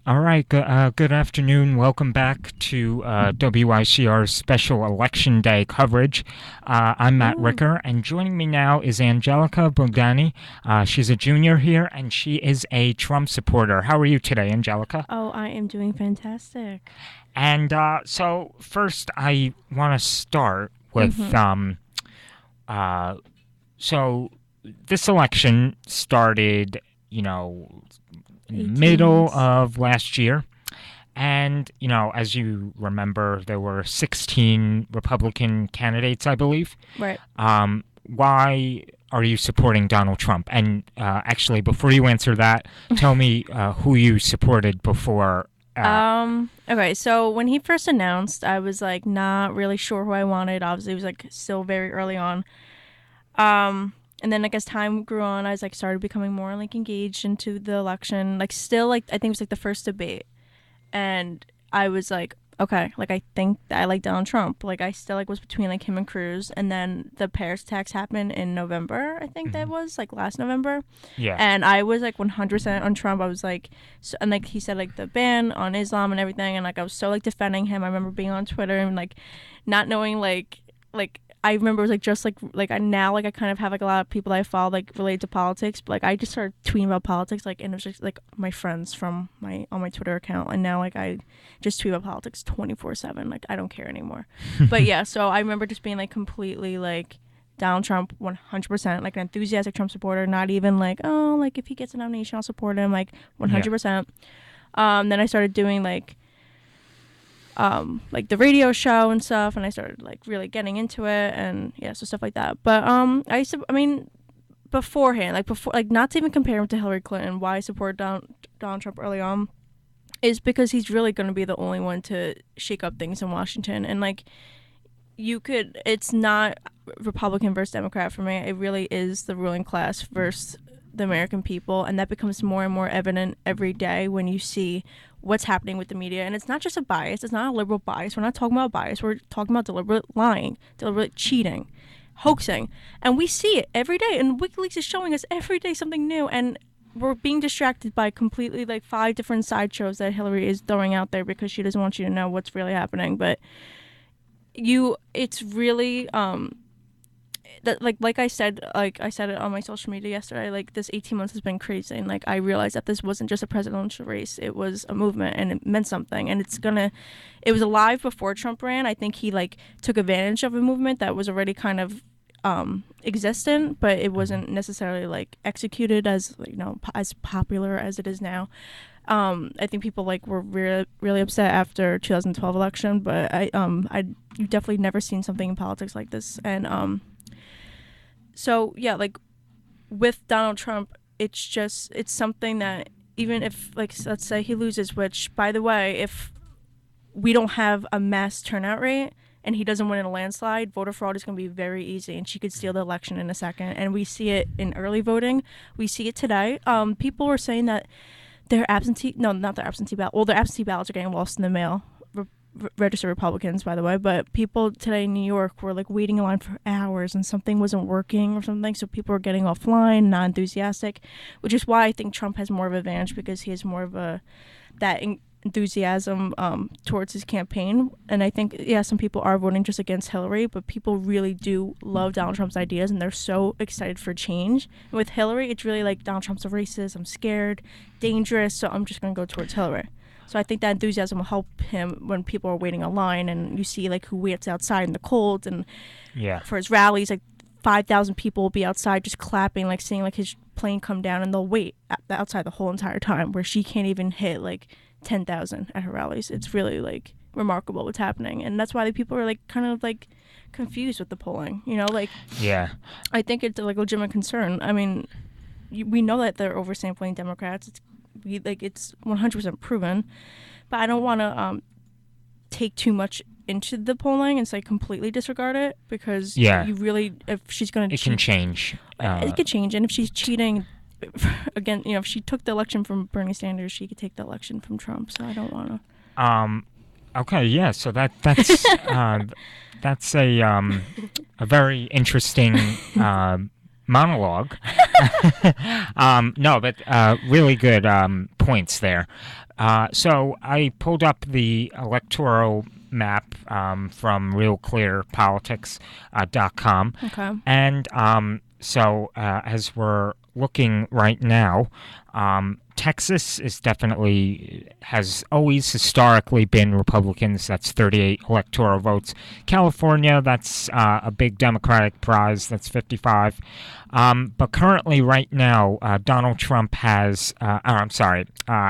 All right, good afternoon. Welcome back to WICR's special Election Day coverage. I'm Matt Ooh. Ricker, and joining me now is Angelica Bogdani. She's a junior here, and she is a Trump supporter. How are you today, Angelica? Oh, I am doing fantastic. And so, first, I want to start with Mm-hmm. uh, so this election started, you know, in the 18 middle months. of last year. And, as you remember, there were 16 Republican candidates, I believe. Right. Why are you supporting Donald Trump? And actually, before you answer that, tell me who you supported before. Okay, so when he first announced, I was like not really sure who I wanted. Obviously, it was like still very early on. And then like as time grew on, I was like started becoming more like engaged into the election. Like still like I think it was like the first debate. And I was like, okay, like I think that I like Donald Trump. Like I still like was between like him and Cruz, and then the Paris attacks happened in November. I think that Mhm. was like last November, Yeah. and I was like 100% on Trump. I was like, so, and like he said like the ban on Islam and everything, and like I was so like defending him. I remember being on Twitter and like not knowing like I remember it was like just like I now like I kind of have like a lot of people that I follow like related to politics, but like I just started tweeting about politics like and it was just like my friends from my on my Twitter account, and now like I just tweet about politics 24/7. Like I don't care anymore. But yeah, so I remember just being like completely like Donald Trump 100%, like an enthusiastic Trump supporter, not even like oh like if he gets a nomination I'll support him, like Yeah. 100%. Then I started doing like the radio show and stuff, and I started like really getting into it, and yeah, so stuff like that. But I mean beforehand, like before, like not to even compare him to Hillary Clinton, why I support Donald Trump early on is because he's really going to be the only one to shake up things in Washington. And like you could, it's not Republican versus Democrat for me. It really is the ruling class versus the American people, and that becomes more and more evident every day when you see what's happening with the media. And it's not just a bias; it's not a liberal bias. We're not talking about bias. We're talking about deliberate lying, deliberate cheating, hoaxing, and we see it every day. And WikiLeaks is showing us every day something new, and we're being distracted by completely like five different sideshows that Hillary is throwing out there because she doesn't want you to know what's really happening. But it's really that like I said it on my social media yesterday, like this 18 months has been crazy, and like I realized that this wasn't just a presidential race, it was a movement, and it meant something, and it was alive before Trump ran. I think he like took advantage of a movement that was already kind of existent, but it wasn't necessarily like executed as as popular as it is now. I think people like were really upset after 2012 election, but I you definitely never seen something in politics like this. And so yeah, like with Donald Trump, it's something that even if like let's say he loses, which by the way, if we don't have a mass turnout rate and he doesn't win in a landslide, voter fraud is going to be very easy, and she could steal the election in a second. And we see it in early voting. We see it today. People were saying that their absentee, no, not their absentee ballot. Well, their absentee ballots are getting lost in the mail. Registered Republicans, by the way, but people today in New York were like waiting in line for hours and something wasn't working or something, so people were getting offline, not enthusiastic, which is why I think Trump has more of an advantage because he has more of a that enthusiasm towards his campaign. And I think yeah, some people are voting just against Hillary, but people really do love Donald Trump's ideas and they're so excited for change. And with Hillary, it's really like Donald Trump's a racist, I'm scared, dangerous, so I'm just gonna go towards Hillary. So I think that enthusiasm will help him when people are waiting online and you see like who waits outside in the cold, and Yeah. for his rallies like 5,000 people will be outside just clapping, like seeing like his plane come down, and they'll wait outside the whole entire time where she can't even hit like 10,000 at her rallies. It's really like remarkable what's happening, and that's why the people are like kind of like confused with the polling. Like Yeah. I think it's like a legitimate concern. I mean, we know that they're oversampling Democrats. It's 100% proven, but I don't want to take too much into the polling and say completely disregard it, because Yeah. you really, if she's going to It can cheat, change. it could change. And if she's cheating again, if she took the election from Bernie Sanders, she could take the election from Trump. So I don't want Um. Okay. Yeah. So that's a very interesting monologue. No, but really good points there. So I pulled up the electoral map from RealClearPolitics.com, Okay. and as we're looking right now, Texas is definitely has always historically been Republicans. That's 38 electoral votes. California, that's a big Democratic prize. That's 55. But currently, right now, Donald Trump has,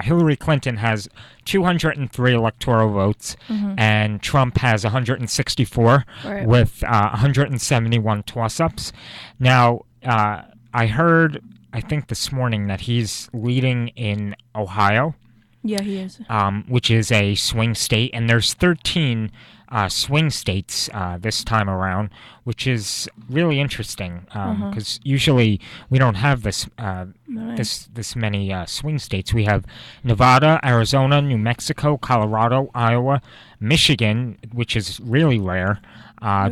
Hillary Clinton has 203 electoral votes, and Trump has 164 Right. with 171 toss-ups. Now, I heard, I think this morning, that he's leading in Ohio, Yeah, he is. which is a swing state, and there's 13 swing states this time around, which is really interesting because usually we don't have this this many swing states. We have Nevada, Arizona, New Mexico, Colorado, Iowa, Michigan, which is really rare,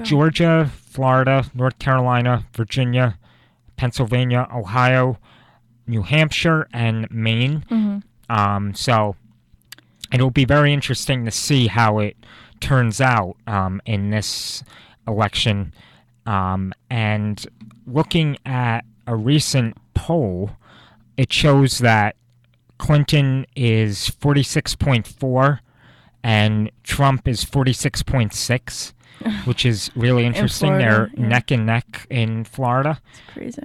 Georgia, Florida, North Carolina, Virginia, Pennsylvania, Ohio, New Hampshire, and Maine. So it'll be very interesting to see how it turns out in this election. And looking at a recent poll, it shows that Clinton is 46.4 and Trump is 46.6. Which is really interesting. Florida, They're neck and neck in Florida. It's crazy.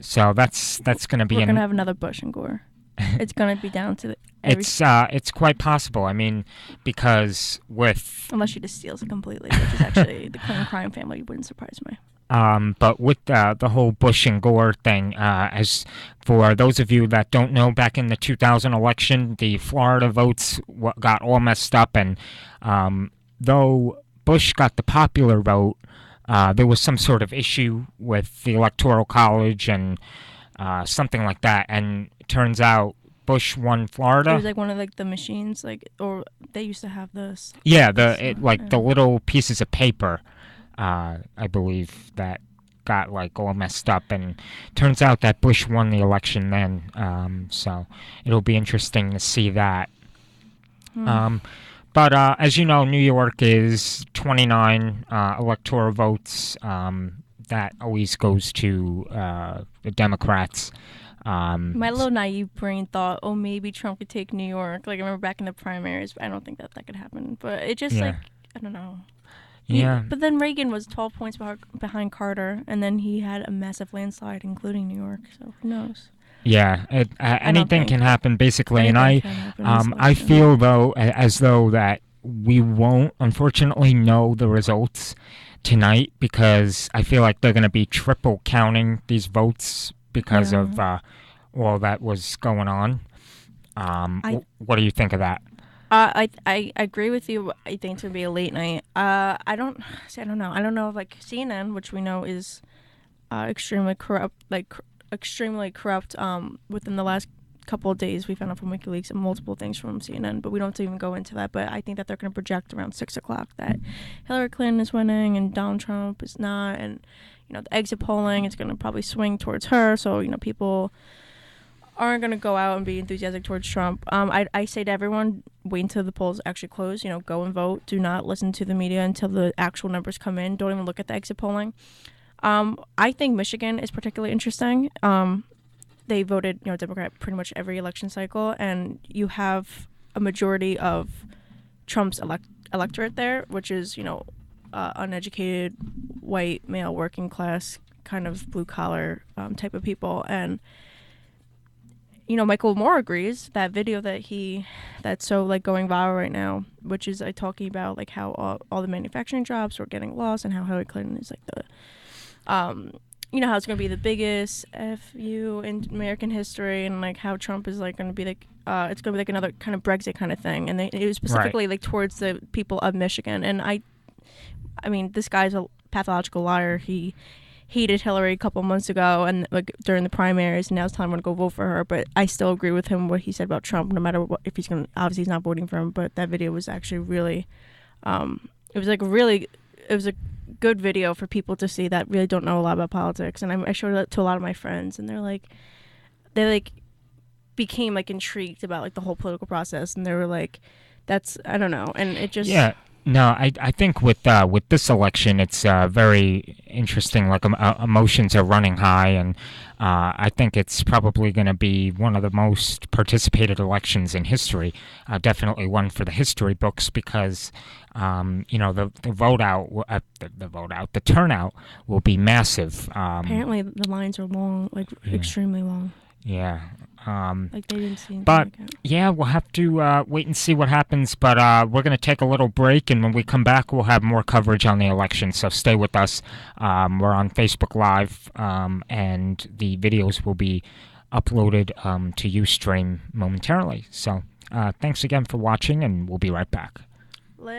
So that's going to be. We're gonna have another Bush and Gore. It's gonna be down to it's quite possible. I mean, because unless she just steals it completely, which is actually the Clinton crime family wouldn't surprise me. But with the whole Bush and Gore thing, as for those of you that don't know, back in the 2000 election, the Florida votes got all messed up, and though Bush got the popular vote, there was some sort of issue with the Electoral College and something like that, and it turns out Bush won Florida. It was like one of the machines, or they used to have this. Yeah, the little pieces of paper, I believe, that got all messed up, and turns out that Bush won the election then. So it'll be interesting to see that. But as you know, New York is 29 electoral votes. That always goes to the Democrats. My little naive brain thought, oh, maybe Trump could take New York. I remember back in the primaries, but I don't think that could happen. But it just, I don't know. Yeah. But then Reagan was 12 points behind Carter, and then he had a massive landslide, including New York. So who knows? Yeah, anything can happen basically, and I feel feel though as though that we won't unfortunately know the results tonight because I feel like they're going to be triple counting these votes because of all that was going on. What do you think of that? I agree with you. I think it's gonna be a late night. I don't know. I don't know if CNN, which we know is extremely corrupt, extremely corrupt. Within the last couple of days, we found out from WikiLeaks and multiple things from CNN, but we don't have to even go into that. But I think that they're going to project around 6:00 that Hillary Clinton is winning and Donald Trump is not, and the exit polling is going to probably swing towards her. So people aren't going to go out and be enthusiastic towards Trump. I say to everyone, wait until the polls actually close. Go and vote. Do not listen to the media until the actual numbers come in. Don't even look at the exit polling. I think Michigan is particularly interesting. They voted, Democrat pretty much every election cycle, and you have a majority of Trump's electorate there, which is, uneducated, white, male, working class, kind of blue collar type of people. And Michael Moore agrees. That video that's so going viral right now, which is talking about how all the manufacturing jobs were getting lost, and how Hillary Clinton is the how it's going to be the biggest FU in American history, and how Trump is going to be it's going to be another kind of Brexit kind of thing, and it was specifically towards the people of Michigan. And I mean, this guy's a pathological liar. He hated Hillary a couple months ago and during the primaries, and now it's time to go vote for her. But I still agree with him what he said about Trump, no matter what, if he's going to, obviously he's not voting for him. But that video was actually really, it was a good video for people to see that really don't know a lot about politics. And I showed it to a lot of my friends, and they became like intrigued about like the whole political process, and they were like, that's, I don't know, and it just Yeah. No, I think with this election, it's very interesting. Like emotions are running high, and I think it's probably going to be one of the most participated elections in history. Definitely one for the history books because the turnout will be massive. apparently the lines are long, like extremely long. Yeah. Like they didn't see anything But like it. yeah, we'll have to wait and see what happens. But we're going to take a little break, and when we come back, we'll have more coverage on the election. So stay with us. We're on Facebook Live, and the videos will be uploaded to Ustream momentarily. So thanks again for watching, and we'll be right back.